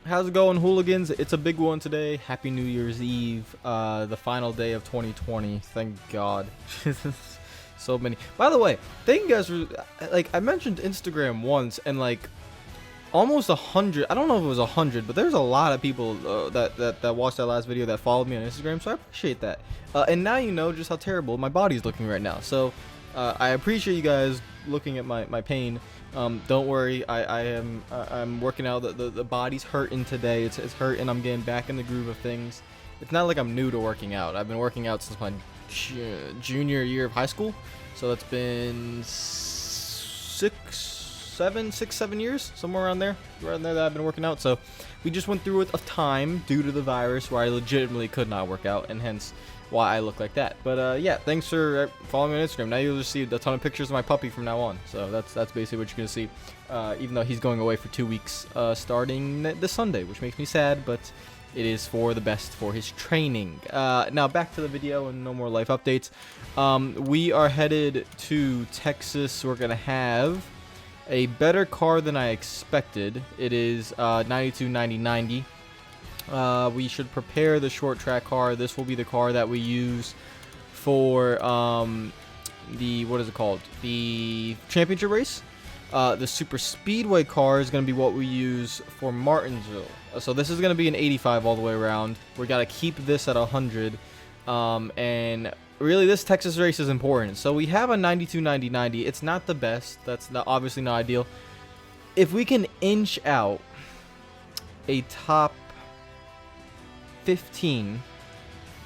how's it going, hooligans? It's a big one today. Happy New Year's Eve, the final day of 2020. Thank God. So many. By the way, thank you guys for, like, I mentioned Instagram once, and like almost 100. I don't know if it was 100, but there's a lot of people that watched that last video that followed me on Instagram. So I appreciate that. And now you know just how terrible my body's looking right now. So I appreciate you guys looking at my pain. Don't worry, I'm working out. The body's hurting today. It's hurting. I'm getting back in the groove of things. It's not like I'm new to working out. I've been working out since my junior year of high school, so it's been 6-7 years, somewhere around there that I've been working out. So we just went through a time due to the virus where I legitimately could not work out, and hence why I look like that. But yeah, thanks for following me on Instagram. Now you'll just see a ton of pictures of my puppy from now on. So that's basically what you're gonna see. Even though he's going away for 2 weeks, starting this Sunday, which makes me sad, but it is for the best for his training. Now back to the video and no more life updates. We are headed to Texas. We're gonna have a better car than I expected. It is 92, 90, 90. We should prepare the short track car. This will be the car that we use for the, what is it called? The championship race. The super speedway car is going to be what we use for Martinsville. So this is going to be an 85 all the way around. We got to keep this at 100. And really this Texas race is important. So we have a 92, 90, 90. It's not the best. That's obviously not ideal. If we can inch out a top 15,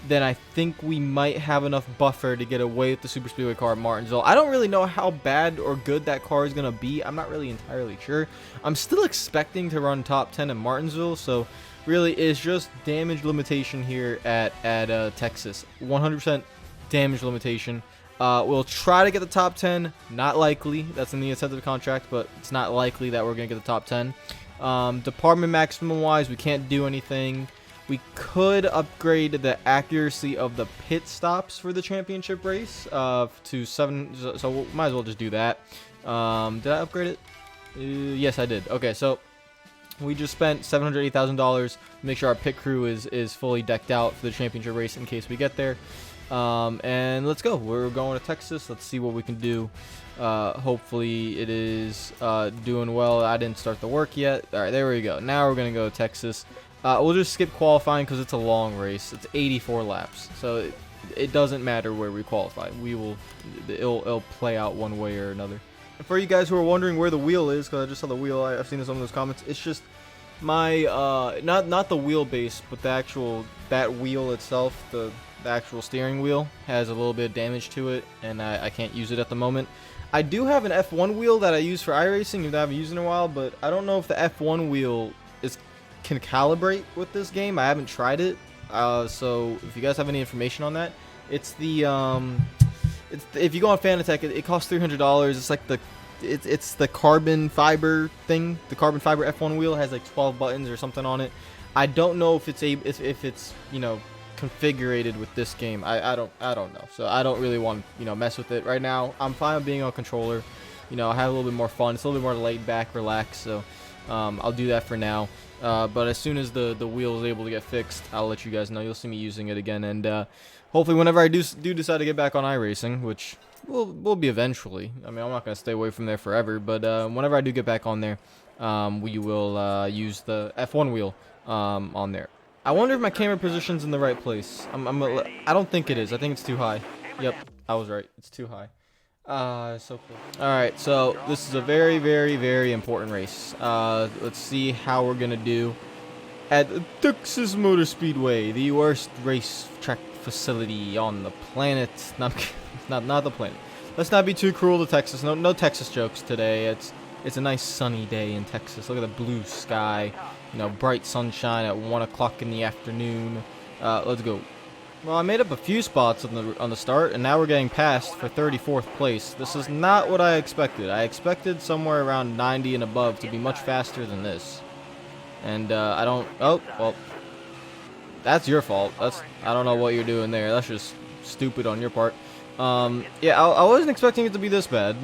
then I think we might have enough buffer to get away with the super speedway car at Martinsville. I don't really know how bad or good that car is gonna be. I'm not really entirely sure. I'm still expecting to run top 10 in Martinsville, so really it's just damage limitation here at Texas. 100% damage limitation. We'll try to get the top 10. Not likely. That's in the incentive contract, but it's not likely that we're gonna get the top 10. Department maximum wise, we can't do anything. We could upgrade the accuracy of the pit stops for the championship race to 7, so we might as well just do that. Did I upgrade it? Yes, I did. Okay, so we just spent $780,000 to make sure our pit crew is fully decked out for the championship race in case we get there. And let's go. We're going to Texas. Let's see what we can do. Hopefully it is doing well. I didn't start the work yet. All right, there we go. Now we're going to go to Texas. We'll just skip qualifying because it's a long race. It's 84 laps, so it doesn't matter where we qualify. It'll play out one way or another. And for you guys who are wondering where the wheel is, because I just saw the wheel, I've seen some of those comments. It's just my not the wheelbase, but that wheel itself, the actual steering wheel has a little bit of damage to it, and I can't use it at the moment. I do have an F1 wheel that I use for iRacing that I haven't used in a while, but I don't know if the F1 wheel can calibrate with this game. I haven't tried it, so if you guys have any information on that, it's the if you go on Fanatec, it costs $300. It's like it's the carbon fiber thing. The carbon fiber F1 wheel has like 12 buttons or something on it. I don't know if it's you know, configured with this game. I don't know. So I don't really want to, you know, mess with it right now. I'm fine with being on controller. You know, I have a little bit more fun. It's a little bit more laid back, relaxed. So I'll do that for now. But as soon as the wheel is able to get fixed, I'll let you guys know. You'll see me using it again, and hopefully whenever I do decide to get back on iRacing, which will be eventually. I mean, I'm not going to stay away from there forever, but whenever I do get back on there, we will use the F1 wheel on there. I wonder if my camera position's in the right place. I don't think it is. I think it's too high. Yep, I was right. It's too high. So cool. Alright, so this is a very, very, very important race. Let's see how we're gonna do at the Texas Motor Speedway, the worst race track facility on the planet. Not the planet. Let's not be too cruel to Texas. No Texas jokes today. It's a nice sunny day in Texas. Look at the blue sky. You know, bright sunshine at 1 o'clock in the afternoon. Let's go. Well, I made up a few spots on the start, and now we're getting passed for 34th place. This is not what I expected. I expected somewhere around 90 and above to be much faster than this. And I don't. Oh, well, that's your fault. I don't know what you're doing there. That's just stupid on your part. Yeah, I wasn't expecting it to be this bad.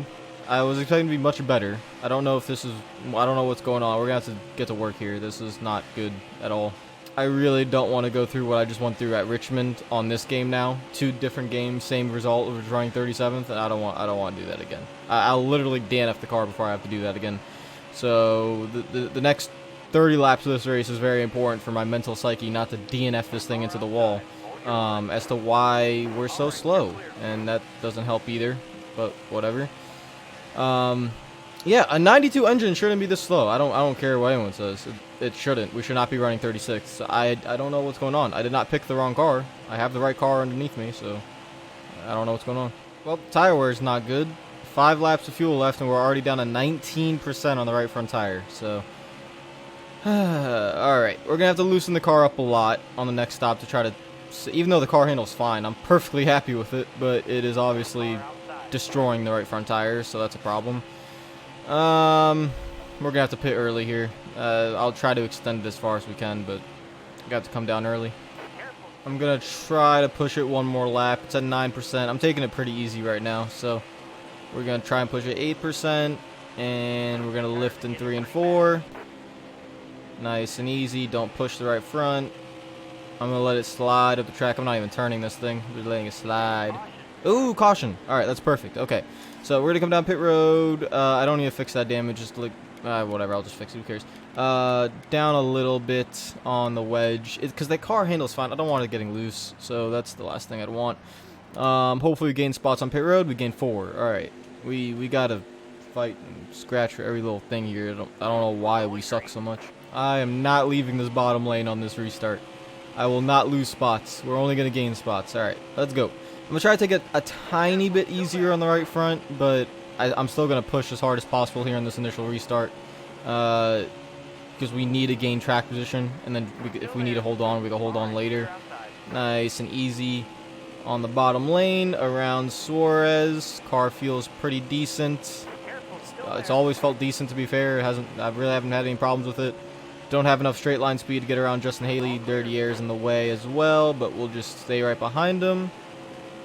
I was expecting to be much better. I don't know if this is... I don't know what's going on. We're going to have to get to work here. This is not good at all. I really don't want to go through what I just went through at Richmond on this game now. 2 different games, same result, was running 37th, and I don't want to do that again. I'll literally DNF the car before I have to do that again. So the next 30 laps of this race is very important for my mental psyche not to DNF this thing into the wall. As to why we're so slow, and that doesn't help either, but whatever. Yeah, a 92 engine shouldn't be this slow. I don't care what anyone says. It shouldn't. We should not be running 36. I don't know what's going on. I did not pick the wrong car. I have the right car underneath me, so I don't know what's going on. Well, tire wear is not good. 5 laps of fuel left, and we're already down to 19% on the right front tire. So, all right, we're gonna have to loosen the car up a lot on the next stop to try to. Even though the car handles fine, I'm perfectly happy with it, but it is obviously destroying the right front tires, so that's a problem. We're gonna have to pit early here. I'll try to extend it as far as we can, but I got to come down early. I'm gonna try to push it one more lap. It's at 9%. I'm taking it pretty easy right now, so we're gonna try and push it 8%, and we're gonna lift in 3 and 4. Nice and easy. Don't push the right front. I'm gonna let it slide up the track. I'm not even turning this thing. I'm just letting it slide. Ooh, caution. All right, that's perfect. Okay, so we're gonna come down pit road. I don't need to fix that damage. Just like whatever. I'll just fix it. Who cares? Down a little bit on the wedge because that car handles fine. I don't want it getting loose, so that's the last thing I'd want. Hopefully we gain spots on pit road. We gain 4. All right, we gotta fight and scratch for every little thing here. I don't know why we suck so much. I am not leaving this bottom lane on this restart. I will not lose spots. We're only going to gain spots. All right, let's go. I'm going to try to take it a tiny bit easier on the right front, but I'm still going to push as hard as possible here in this initial restart because we need to gain track position, and then if we need to hold on, we can hold on later. Nice and easy on the bottom lane around Suarez. Car feels pretty decent. It's always felt decent, to be fair. I really haven't had any problems with it. Don't have enough straight line speed to get around Justin Haley. Dirty air's in the way as well, but we'll just stay right behind him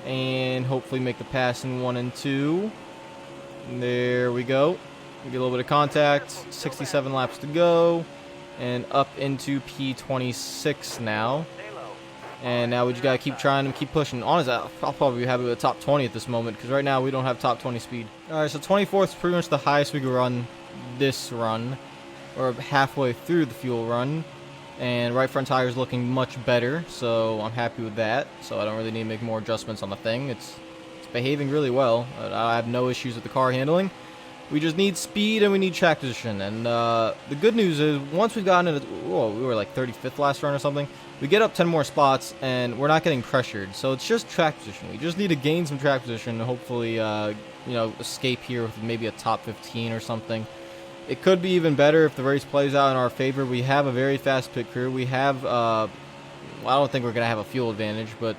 and hopefully make the pass in 1 and 2. There we go. We get a little bit of contact. 67 laps to go, and up into P26 now. And now we just gotta keep trying and keep pushing. Honestly, I'll probably be happy with the top 20 at this moment because right now we don't have top 20 speed. All right, so 24th is pretty much the highest we can run this run, or halfway through the fuel run, and right front tire is looking much better, so I'm happy with that. So I don't really need to make more adjustments on the thing. It's behaving really well. I have no issues with the car handling. We just need speed and we need track position. And the good news is once we've gotten into, we were like 35th last run or something, we get up 10 more spots and we're not getting pressured. So it's just track position. We just need to gain some track position and hopefully escape here with maybe a top 15 or something. It could be even better if the race plays out in our favor. We have a very fast pit crew. We have, I don't think we're going to have a fuel advantage, but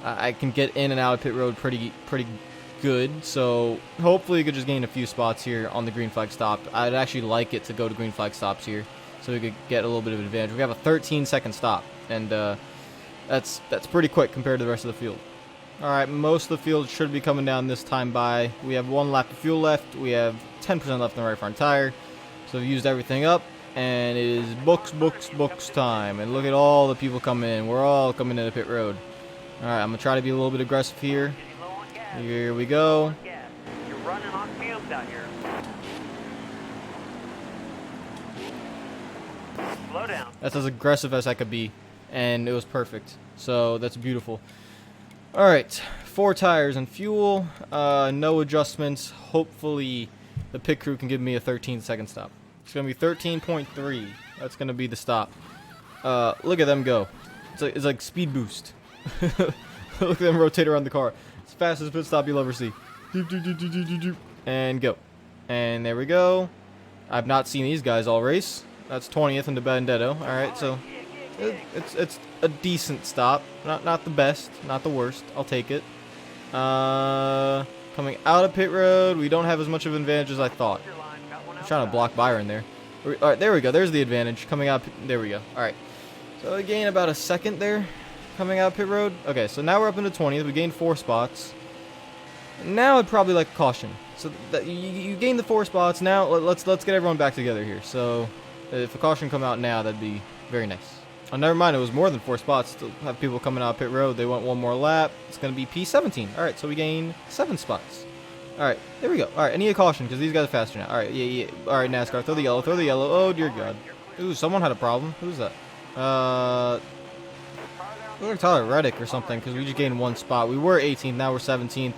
I can get in and out of pit road pretty good. So hopefully we could just gain a few spots here on the green flag stop. I'd actually like it to go to green flag stops here so we could get a little bit of advantage. We have a 13-second stop, and that's pretty quick compared to the rest of the field. All right, most of the field should be coming down this time by. We have 1 lap of fuel left. We have 10% left in the right front tire. So we've used everything up, and it is books time. And look at all the people coming in. We're all coming into pit road. All right, I'm going to try to be a little bit aggressive here. Here we go. You're running on fumes out here. Slow down. That's as aggressive as I could be, and it was perfect. So that's beautiful. All right, 4 tires and fuel, no adjustments. Hopefully the pit crew can give me a 13-second stop. It's going to be 13.3. That's going to be the stop. Look at them go. It's like speed boost. Look at them rotate around the car. It's the fastest pit stop you'll ever see. And go. And there we go. I've not seen these guys all race. That's 20th into Benedetto. All right, so it's a decent stop. Not the best, not the worst. I'll take it. Coming out of pit road, we don't have as much of an advantage as I thought. I'm trying to block Byron there. All right, there we go. There's the advantage. Coming out, there we go. All right. So we gain about a second there coming out pit road. Okay, so now we're up into 20th. We gained 4 spots. Now I'd probably like caution. So that you gained the 4 spots. Now let's get everyone back together here. So if a caution come out now, that'd be very nice. Oh, never mind. It was more than 4 spots. Still have people coming out pit road. They want one more lap. It's gonna be P17. All right, so we gain 7 spots. All right, there we go. All right, I need a caution because these guys are faster now. All right, yeah. All right, NASCAR, throw the yellow, throw the yellow. Oh dear God. Ooh, someone had a problem. Who's that? We're Tyler Reddick or something because we just gained 1 spot. We were 18th, now we're 17th.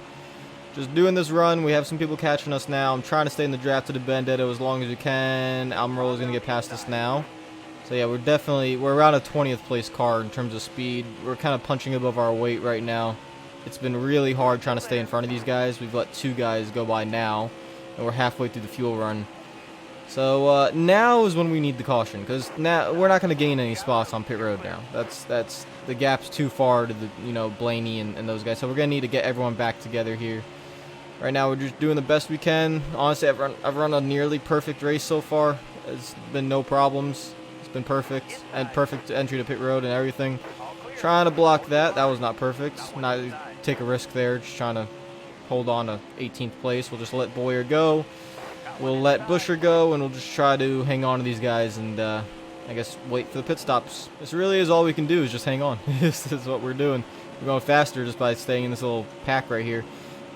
Just doing this run. We have some people catching us now. I'm trying to stay in the draft to the Bandito as long as we can. Almirola is going to get past us now. So yeah, we're around a 20th place car in terms of speed. We're kind of punching above our weight right now. It's been really hard trying to stay in front of these guys. We've let 2 guys go by now, and we're halfway through the fuel run. So now is when we need the caution, because now we're not going to gain any spots on pit road now. That's the gap's too far to the Blaney and those guys. So we're going to need to get everyone back together here. Right now we're just doing the best we can. Honestly, I've run a nearly perfect race so far. It's been no problems. It's been perfect and perfect entry to pit road and everything. Trying to block that. That was not perfect. Not take a risk there. Just trying to hold on to 18th place. We'll just let Boyer go. We'll let Busher go, and we'll just try to hang on to these guys and, I guess, wait for the pit stops. This really is all we can do is just hang on. This is what we're doing. We're going faster just by staying in this little pack right here.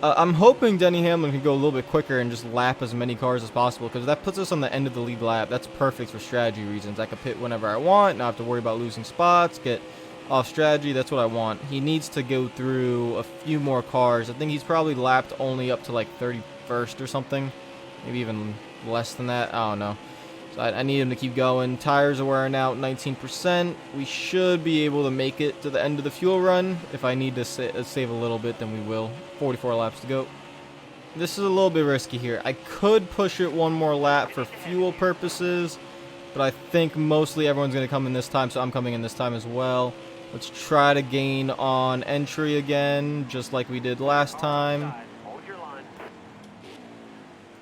I'm hoping Denny Hamlin can go a little bit quicker and just lap as many cars as possible, because that puts us on the end of the lead lap. That's perfect for strategy reasons. I can pit whenever I want, not have to worry about losing spots, get off strategy. That's what I want. He needs to go through a few more cars. I think he's probably lapped only up to like 31st or something. Maybe even less than that. I don't know. So I need him to keep going. Tires are wearing out 19%. We should be able to make it to the end of the fuel run. If I need to save a little bit, then we will. 44 laps to go. This is a little bit risky here. I could push it 1 more lap for fuel purposes, but I think mostly everyone's going to come in this time, so I'm coming in this time as well. Let's try to gain on entry again, just like we did last time.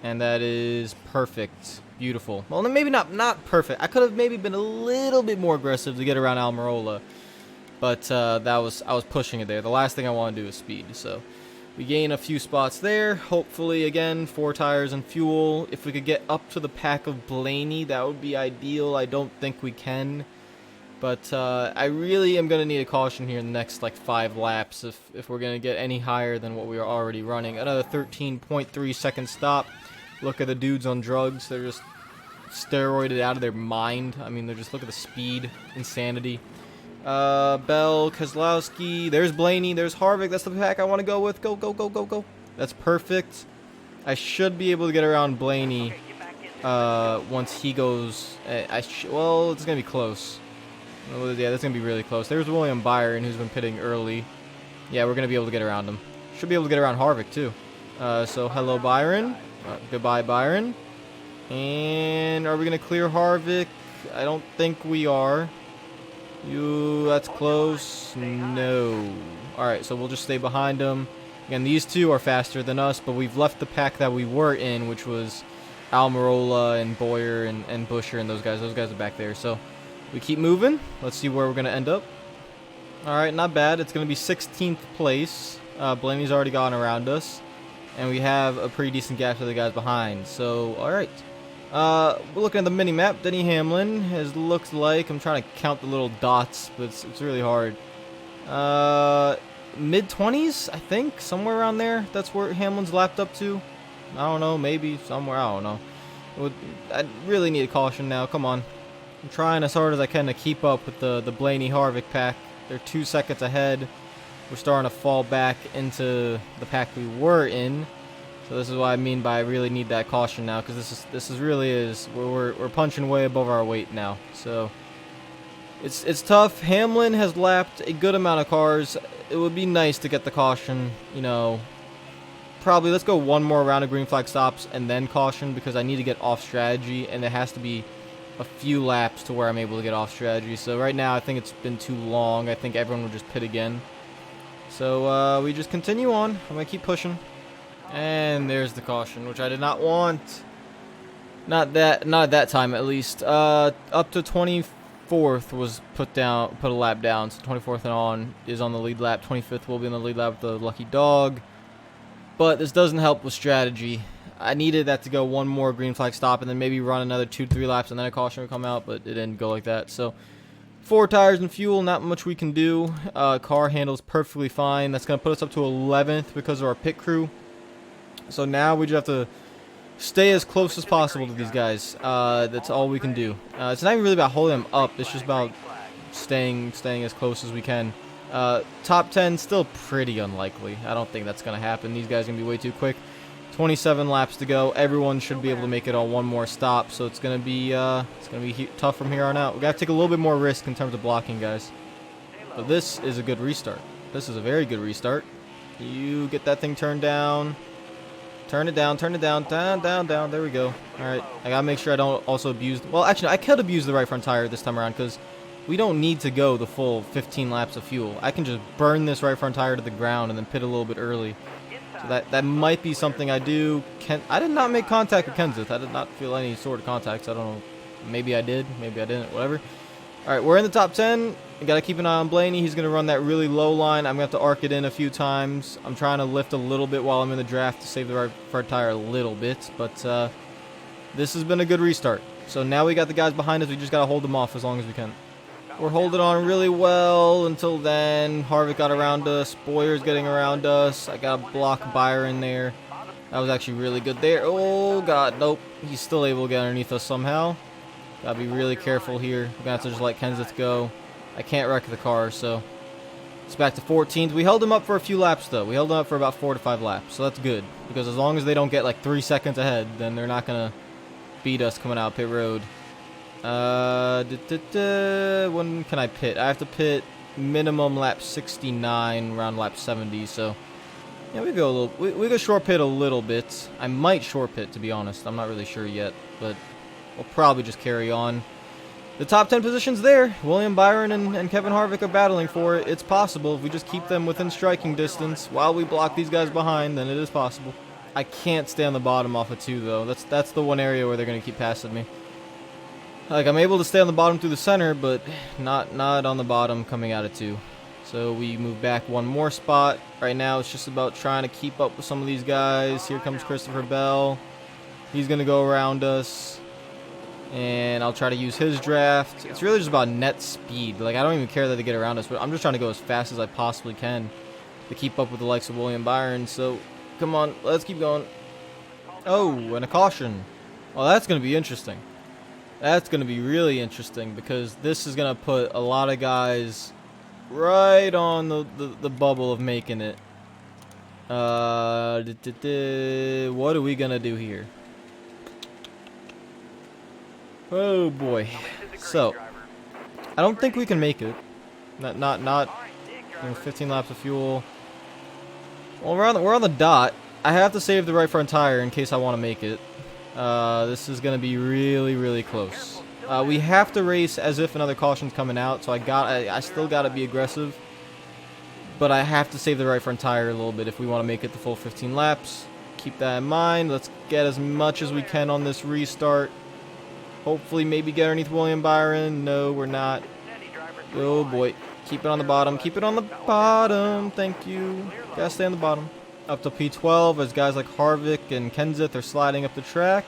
And that is perfect. Beautiful. Well, maybe not perfect. I could have maybe been a little bit more aggressive to get around Almirola. But I was pushing it there. The last thing I want to do is speed. So we gain a few spots there. Hopefully, again, 4 tires and fuel. If we could get up to the pack of Blaney, that would be ideal. I don't think we can. But I really am going to need a caution here in the next like 5 laps if we're going to get any higher than what we are already running. Another 13.3 second stop. Look at the dudes on drugs. They're just steroided out of their mind. I mean, they're just, look at the speed. Insanity. Bell, Kozlowski. There's Blaney. There's Harvick. That's the pack I want to go with. Go, go, go, go, go. That's perfect. I should be able to get around Blaney once he goes. Well, it's going to be close. Yeah, that's going to be really close. There's William Byron, who's been pitting early. Yeah, we're going to be able to get around him. Should be able to get around Harvick, too. So, hello, Byron. Goodbye, Byron. And are we going to clear Harvick? I don't think we are. That's close. No. Alright, so we'll just stay behind him. Again, these two are faster than us, but we've left the pack that we were in, which was Almirola and Boyer and Busher and those guys. Those guys are back there. So we keep moving. Let's see where we're going to end up. Alright, not bad. It's going to be 16th place. Blaney's already gone around us. And we have a pretty decent gap to the guys behind. So, alright. We're looking at the mini-map. Denny Hamlin looks like, I'm trying to count the little dots, but it's really hard. Mid-20s, I think, somewhere around there. That's where Hamlin's lapped up to. I don't know, maybe somewhere, I don't know. I really need a caution now, come on. I'm trying as hard as I can to keep up with the Blaney Harvick pack. They're 2 seconds ahead. We're starting to fall back into the pack we were in. So this is what I mean by I really need that caution now, because this is really we're punching way above our weight now. So it's tough. Hamlin has lapped a good amount of cars. It would be nice to get the caution, probably let's go 1 more round of green flag stops and then caution, because I need to get off strategy, and it has to be a few laps to where I'm able to get off strategy. So right now I think it's been too long. I think everyone will just pit again. So we just continue on. I'm going to keep pushing. And there's the caution, which I did not want. Not at that time, at least. Up to 24th was put a lap down. So 24th and on is on the lead lap. 25th will be on the lead lap with the lucky dog. But this doesn't help with strategy. I needed that to go one more green flag stop and then maybe run another 2-3 laps and then a caution would come out, but it didn't go like that. So 4 tires and fuel, not much we can do. Car handles perfectly fine. That's going to put us up to 11th because of our pit crew. So now we just have to stay as close as possible to these guys. That's all we can do. It's not even really about holding them up. It's just about staying as close as we can. Top 10 still pretty unlikely. I don't think that's going to happen. These guys are going to be way too quick. 27 laps to go. Everyone should be able to make it on one more stop, so it's gonna be tough from here on out. We gotta take a little bit more risk in terms of blocking, guys. But this is a good restart. This is a very good restart. You get that thing turned down. Turn it down, down. There we go. All right, I gotta make sure I don't also abuse. Well, actually, I could abuse the right front tire this time around because we don't need to go the full 15 laps of fuel. I can just burn this right front tire to the ground and then pit a little bit early. So that might be something I do. I did not make contact with Kenseth. I did not feel any sort of contacts. I don't know. Maybe I did. Maybe I didn't. Whatever. All right, we're in the top 10. You got to keep an eye on Blaney. He's going to run that really low line. I'm going to have to arc it in a few times. I'm trying to lift a little bit while I'm in the draft to save the right front tire a little bit. But this has been a good restart. So now we got the guys behind us. We just got to hold them off as long as we can. We're holding on really well until then. Harvick got around us. Boyer's getting around us. I got to block Byron there. That was actually really good there. Oh, God. Nope. He's still able to get underneath us somehow. Got to be really careful here. We're going to have to just let Kenseth go. I can't wreck the car, so it's back to 14th. We held him up for a few laps, though. We held him up for about 4 to 5 laps, so that's good. Because as long as they don't get like 3 seconds ahead, then they're not going to beat us coming out pit road. When can I pit? I have to pit minimum lap 69, around lap 70. So yeah, we go short pit a little bit. I might short pit, to be honest. I'm not really sure yet, but we'll probably just carry on. The top 10 positions there. William Byron and Kevin Harvick are battling for it. It's possible if we just keep them within striking distance while we block these guys behind. Then it is possible. I can't stay on the bottom off of 2 though. That's the one area where they're gonna keep passing me. Like, I'm able to stay on the bottom through the center, but not on the bottom coming out of 2. So we move back one more spot. Right now it's just about trying to keep up with some of these guys. Here comes Christopher Bell. He's going to go around us. And I'll try to use his draft. It's really just about net speed. Like, I don't even care that they get around us, but I'm just trying to go as fast as I possibly can to keep up with the likes of William Byron. So, come on, let's keep going. Oh, and a caution. Well, that's going to be interesting. That's going to be really interesting because this is going to put a lot of guys right on the bubble of making it. What are we going to do here? Oh boy. So, I don't think we can make it. Not you know, 15 laps of fuel. Well, we're on the dot. I have to save the right front tire in case I want to make it. This is going to be really close. We have to race as if another caution's coming out, so I still got to be aggressive. But I have to save the right front tire a little bit if we want to make it the full 15 laps. Keep that in mind. Let's get as much as we can on this restart. Hopefully maybe get underneath William Byron. No, we're not. Oh boy. Keep it on the bottom. Keep it on the bottom. Thank you. Gotta stay on the bottom. Up to P12 as guys like Harvick and Kenseth are sliding up the track.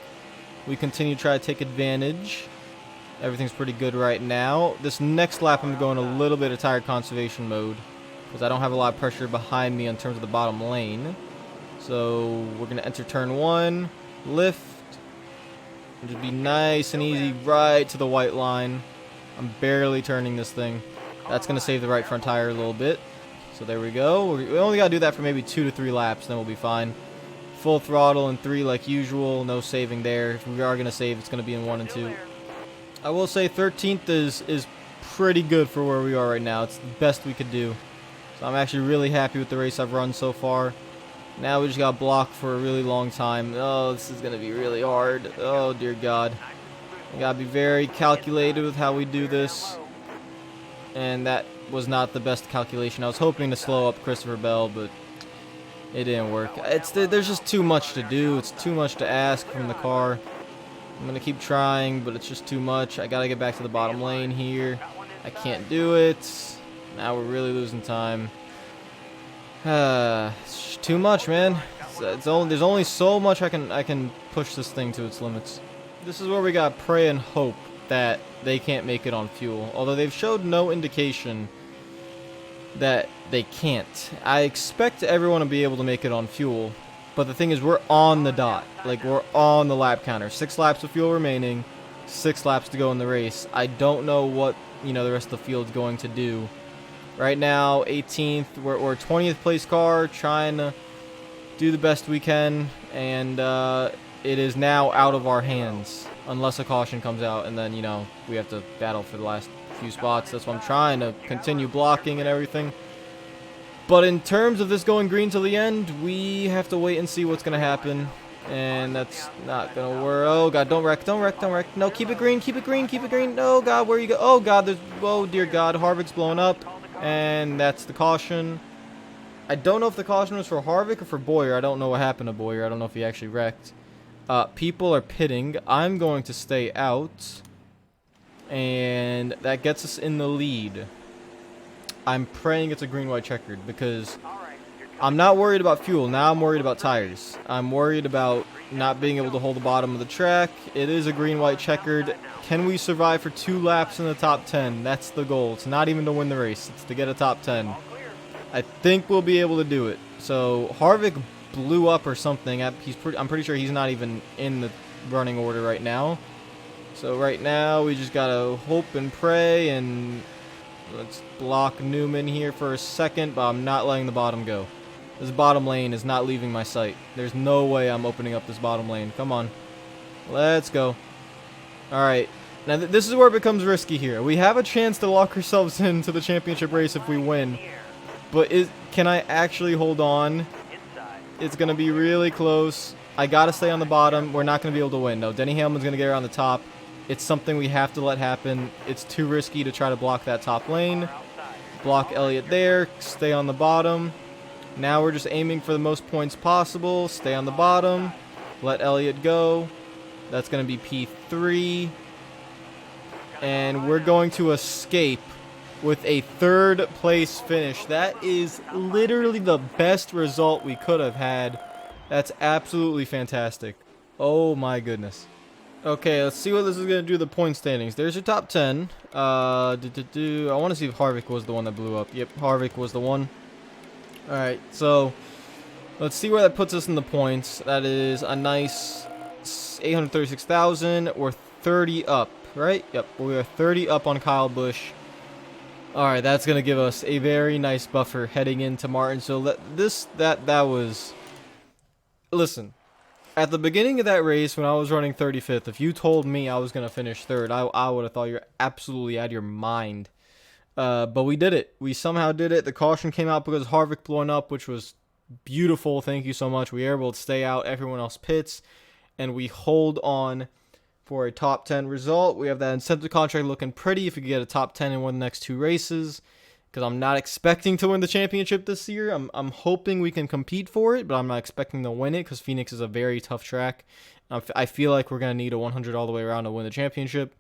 We continue to try to take advantage. Everything's pretty good right now. This next lap I'm going a little bit of tire conservation mode because I don't have a lot of pressure behind me in terms of the bottom lane. So we're going to enter turn 1, lift, and just be nice and easy right to the white line. I'm barely turning this thing. That's going to save the right front tire a little bit. So there we go. We only got to do that for maybe 2 to 3 laps, then we'll be fine. Full throttle in 3 like usual. No saving there. If we are going to save, it's going to be in 1 and 2. I will say 13th is pretty good for where we are right now. It's the best we could do. So I'm actually really happy with the race I've run so far. Now we just got blocked for a really long time. Oh, this is going to be really hard. Oh, dear God. We got to be very calculated with how we do this. And that was not the best calculation. I was hoping to slow up Christopher Bell, but it didn't work. There's just too much to do. It's too much to ask from the car. I'm going to keep trying, but it's just too much. I got to get back to the bottom lane here. I can't do it. Now we're really losing time. It's too much, man. there's only so much I can push this thing to its limits. This is where we got pray and hope that they can't make it on fuel. Although they've showed no indication that they can't. I expect everyone to be able to make it on fuel. But the thing is, we're on the dot. Like, we're on the lap counter. 6 laps of fuel remaining. 6 laps to go in the race. I don't know what, the rest of the field's going to do. Right now, 18th. We're 20th place car. Trying to do the best we can. And it is now out of our hands. Unless a caution comes out. And then, we have to battle for the last few spots. That's why I'm trying to continue blocking and everything. But in terms of this going green till the end, we have to wait and see what's going to happen. And that's not going to work. Oh, God, don't wreck, don't wreck, don't wreck. No, keep it green, keep it green, keep it green. Oh, God, where you go? Oh, God, oh, dear God, Harvick's blowing up. And that's the caution. I don't know if the caution was for Harvick or for Boyer. I don't know what happened to Boyer. I don't know if he actually wrecked. People are pitting. I'm going to stay out. And that gets us in the lead. I'm praying it's a green-white checkered because I'm not worried about fuel. Now I'm worried about tires. I'm worried about not being able to hold the bottom of the track. It is a green-white checkered. Can we survive for 2 laps in the top 10? That's the goal. It's not even to win the race. It's to get a top 10. I think we'll be able to do it. So Harvick blew up or something. I'm pretty sure he's not even in the running order right now. So right now we just gotta hope and pray, and let's block Newman here for a second, but I'm not letting the bottom go. This bottom lane is not leaving my sight. There's no way I'm opening up this bottom lane. Come on. Let's go. Alright. Now this is where it becomes risky here. We have a chance to lock ourselves into the championship race if we win. But can I actually hold on? It's going to be really close. I got to stay on the bottom. We're not going to be able to win. No, Denny Hamlin's going to get around the top. It's something we have to let happen. It's too risky to try to block that top lane. Block Elliott there. Stay on the bottom. Now we're just aiming for the most points possible. Stay on the bottom. Let Elliott go. That's going to be P3. And we're going to escape with a 3rd place finish. That is literally the best result we could have had. That's absolutely fantastic. Oh my goodness. Okay, let's see what this is going to do to the point standings. There's your top 10. I want to see if Harvick was the one that blew up. Yep, Harvick was the one. Alright, so let's see where that puts us in the points. That is a nice 836,000. We're 30 up, right? Yep, we are 30 up on Kyle Busch. Alright, that's going to give us a very nice buffer heading into Martinsville. That was... Listen. At the beginning of that race, when I was running 35th, if you told me I was going to finish 3rd, I would have thought you're absolutely out of your mind. But we did it. We somehow did it. The caution came out because Harvick blowing up, which was beautiful. Thank you so much. We were able to stay out. Everyone else pits. And we hold on for a top 10 result. We have that incentive contract looking pretty if we could get a top 10 in one of the next 2 races. Because I'm not expecting to win the championship this year. I'm hoping we can compete for it, but I'm not expecting to win it because Phoenix is a very tough track. I feel like we're going to need a 100 all the way around to win the championship.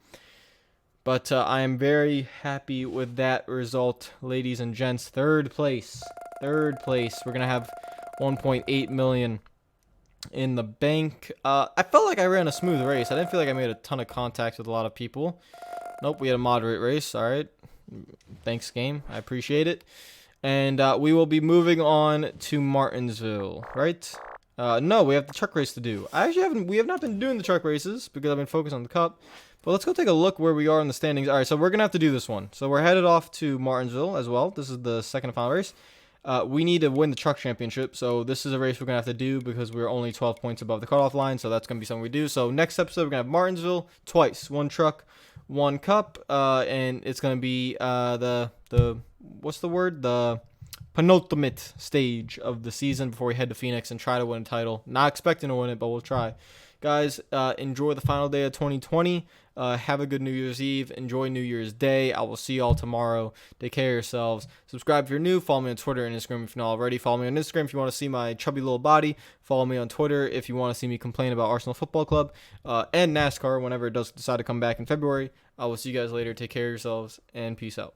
But I am very happy with that result, ladies and gents. 3rd place. 3rd place. We're going to have 1.8 million in the bank. I felt like I ran a smooth race. I didn't feel like I made a ton of contact with a lot of people. Nope, we had a moderate race. All right. Thanks, game. I appreciate it. And we will be moving on to Martinsville, right? No, we have the truck race to do. We have not been doing the truck races because I've been focused on the Cup. But let's go take a look where we are in the standings. All right, so we're going to have to do this one. So we're headed off to Martinsville as well. This is the second and final race. We need to win the truck championship. So this is a race we're going to have to do because we're only 12 points above the cutoff line. So that's going to be something we do. So next episode, we're going to have Martinsville twice. 1 truck, 1 cup. And it's going to be what's the word? The penultimate stage of the season before we head to Phoenix and try to win a title. Not expecting to win it, but we'll try. Guys, enjoy the final day of 2020. Have a good New Year's Eve. Enjoy New Year's Day. I will see y'all tomorrow. Take care of yourselves. Subscribe if you're new. Follow me on Twitter and Instagram if you're not already. Follow me on Instagram if you want to see my chubby little body. Follow me on Twitter if you want to see me complain about Arsenal Football Club and NASCAR whenever it does decide to come back in February. I will see you guys later. Take care of yourselves and peace out.